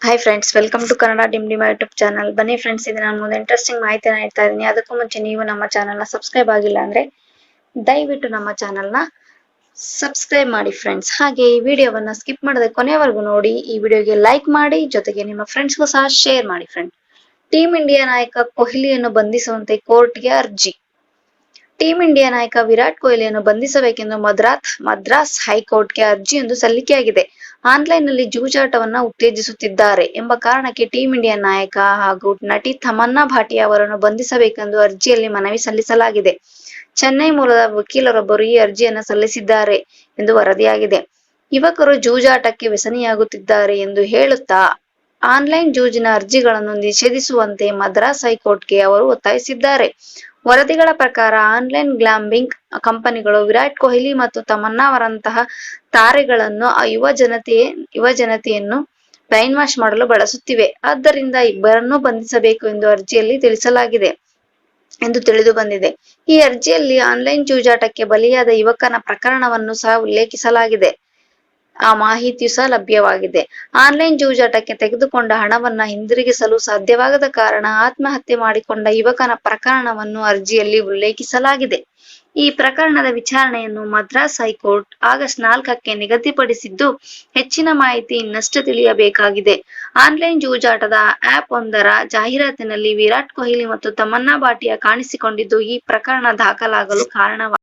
Hi friends, welcome to Kannada ಡಿಮ್ YouTube channel. ಬನ್ನಿ friends, ಇದು ನಾನು ಒಂದು ಇಂಟ್ರೆಸ್ಟಿಂಗ್ ಮಾಹಿತಿನ ಇಡ್ತಾ ಇದ್ದೀನಿ. ಅದಕ್ಕೂ ಮುಂಚೆ ನೀವು ನಮ್ಮ ಚಾನಲ್ನ ಸಬ್ಸ್ಕ್ರೈಬ್ ಆಗಿಲ್ಲ ಅಂದ್ರೆ ದಯವಿಟ್ಟು ನಮ್ಮ ಚಾನಲ್ನ ಸಬ್ಸ್ಕ್ರೈಬ್ ಮಾಡಿ ಫ್ರೆಂಡ್ಸ್. ಹಾಗೆ ಈ ವಿಡಿಯೋವನ್ನ ಸ್ಕಿಪ್ ಮಾಡದೆ ಕೊನೆವರೆಗೂ ನೋಡಿ. ಈ ವಿಡಿಯೋಗೆ ಲೈಕ್ ಮಾಡಿ, ಜೊತೆಗೆ ನಿಮ್ಮ ಫ್ರೆಂಡ್ಸ್ಗೂ ಸಹ ಶೇರ್ ಮಾಡಿ ಫ್ರೆಂಡ್. ಟೀಮ್ ಇಂಡಿಯಾ ನಾಯಕ ಕೊಹ್ಲಿಯನ್ನು ಬಂಧಿಸುವಂತೆ ಕೋರ್ಟ್ಗೆ ಅರ್ಜಿ. ಟೀಮ್ ಇಂಡಿಯಾ ನಾಯಕ ವಿರಾಟ್ ಕೊಹ್ಲಿಯನ್ನು ಬಂಧಿಸಬೇಕೆಂದು ಮದ್ರಾಸ್ ಹೈಕೋರ್ಟ್ಗೆ ಅರ್ಜಿಯೊಂದು ಸಲ್ಲಿಕೆಯಾಗಿದೆ. ಆನ್ಲೈನ್ನಲ್ಲಿ ಜೂಜಾಟವನ್ನ ಉತ್ತೇಜಿಸುತ್ತಿದ್ದಾರೆ ಎಂಬ ಕಾರಣಕ್ಕೆ ಟೀಮ್ ಇಂಡಿಯಾ ನಾಯಕ ಹಾಗೂ ನಟಿ ತಮನ್ನಾ ಭಾಟಿಯಾ ಅವರನ್ನು ಬಂಧಿಸಬೇಕೆಂದು ಅರ್ಜಿಯಲ್ಲಿ ಮನವಿ ಸಲ್ಲಿಸಲಾಗಿದೆ. ಚೆನ್ನೈ ಮೂಲದ ವಕೀಲರೊಬ್ಬರು ಈ ಅರ್ಜಿಯನ್ನು ಸಲ್ಲಿಸಿದ್ದಾರೆ ಎಂದು ವರದಿಯಾಗಿದೆ. ಯುವಕರು ಜೂಜಾಟಕ್ಕೆ ವ್ಯಸನಿಯಾಗುತ್ತಿದ್ದಾರೆ ಎಂದು ಹೇಳುತ್ತಾ ಆನ್ಲೈನ್ ಜೂಜಿನ ಅರ್ಜಿಗಳನ್ನು ನಿಷೇಧಿಸುವಂತೆ ಮದ್ರಾಸ್ ಹೈಕೋರ್ಟ್ಗೆ ಅವರು ಒತ್ತಾಯಿಸಿದ್ದಾರೆ. ವರದಿಗಳ ಪ್ರಕಾರ ಆನ್ಲೈನ್ ಗ್ಯಾಂಬ್ಲಿಂಗ್ ಕಂಪನಿಗಳು ವಿರಾಟ್ ಕೊಹ್ಲಿ ಮತ್ತು ತಮನ್ನಾ ಅವರಂತಹ ತಾರೆಗಳನ್ನು ಯುವ ಜನತೆಯನ್ನು ಬ್ರೈನ್ ವಾಶ್ ಮಾಡಲು ಬಳಸುತ್ತಿವೆ. ಆದ್ದರಿಂದ ಇಬ್ಬರನ್ನೂ ಬಂಧಿಸಬೇಕು ಎಂದು ಅರ್ಜಿಯಲ್ಲಿ ತಿಳಿಸಲಾಗಿದೆ ಎಂದು ತಿಳಿದು ಬಂದಿದೆ. ಈ ಅರ್ಜಿಯಲ್ಲಿ ಆನ್ಲೈನ್ ಜೂಜಾಟಕ್ಕೆ ಬಲಿಯಾದ ಯುವಕನ ಪ್ರಕರಣವನ್ನು ಸಹ ಉಲ್ಲೇಖಿಸಲಾಗಿದೆ. ಆ ಮಾಹಿತಿಯು ಸಹ ಲಭ್ಯವಾಗಿದೆ. ಆನ್ಲೈನ್ ಜೂಜಾಟಕ್ಕೆ ತೆಗೆದುಕೊಂಡ ಹಣವನ್ನ ಹಿಂದಿರುಗಿಸಲು ಸಾಧ್ಯವಾಗದ ಕಾರಣ ಆತ್ಮಹತ್ಯೆ ಮಾಡಿಕೊಂಡ ಯುವಕನ ಪ್ರಕರಣವನ್ನು ಅರ್ಜಿಯಲ್ಲಿ ಉಲ್ಲೇಖಿಸಲಾಗಿದೆ. ಈ ಪ್ರಕರಣದ ವಿಚಾರಣೆಯನ್ನು ಮದ್ರಾಸ್ ಹೈಕೋರ್ಟ್ ಆಗಸ್ಟ್ 4ಕ್ಕೆ ನಿಗದಿಪಡಿಸಿದ್ದು, ಹೆಚ್ಚಿನ ಮಾಹಿತಿ ಇನ್ನಷ್ಟು ತಿಳಿಯಬೇಕಾಗಿದೆ. ಆನ್ಲೈನ್ ಜೂಜಾಟದ ಆಪ್ ಒಂದರ ಜಾಹೀರಾತಿನಲ್ಲಿ ವಿರಾಟ್ ಕೊಹ್ಲಿ ಮತ್ತು ತಮನ್ನಾ ಭಾಟಿಯಾ ಕಾಣಿಸಿಕೊಂಡಿದ್ದು ಈ ಪ್ರಕರಣ ದಾಖಲಾಗಲು ಕಾರಣವಾಗಿದೆ.